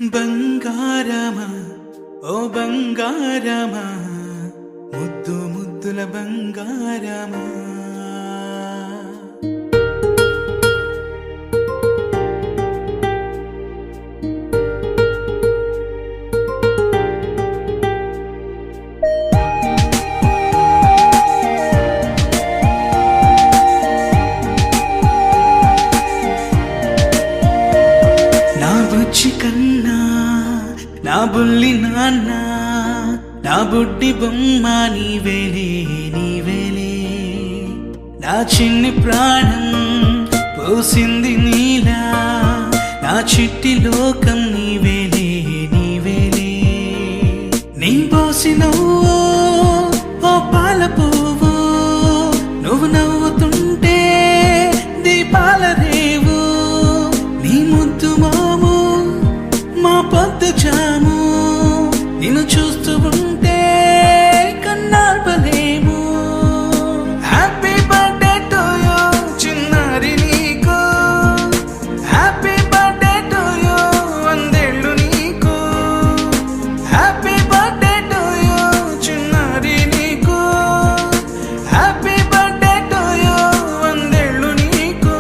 బంగారమా ఓ బంగారమా ముద్దు ముద్దుల బంగారమా నా బుజ్జి కన్నా నా బుల్లి నాన్న నా బుడ్డి బొమ్మ నీవేలే నీవేలే నా చిన్ని ప్రాణం పోసింది నీలా నా చిట్టి లోకం నీవేలే నీవేలే నీ పోసినవో ఓ పాల పువ్వు నువ్వు నవ్వుతుంటే దీపాల రేవు నీ ముద్దు మాము మా పొద్దు జాము నిన్ను చూస్తూ ఉంటే కన్నార్పలేము. హ్యాపీ బర్త్డే టు యూ చిన్నారి నీకు, హ్యాపీ బర్త్డే టు యూ వందేళ్ళు నీకు, హ్యాపీ బర్త్డే టు యూ చిన్నారి నీకు, హ్యాపీ బర్త్డే టు యూ వందేళ్ళు నీకు.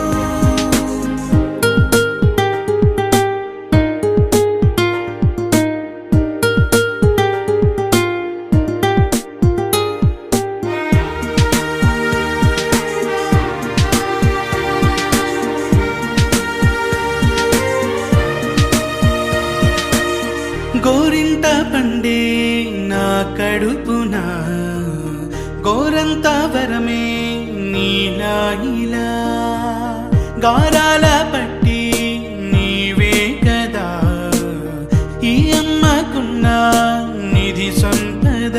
గోరింట పండే నా కడుపున గోరంత వరమే నీలా ఇలా గారాల పట్టి నీవే కదా ఈ అమ్మకున్న నిధి సంపద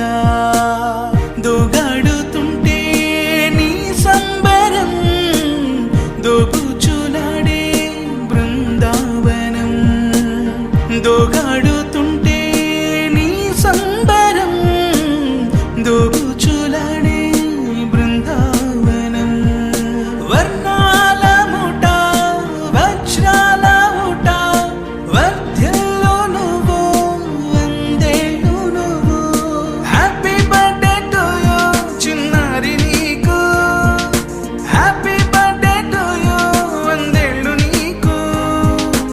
దోగాడుతుంటే నీ సంబరం దోపు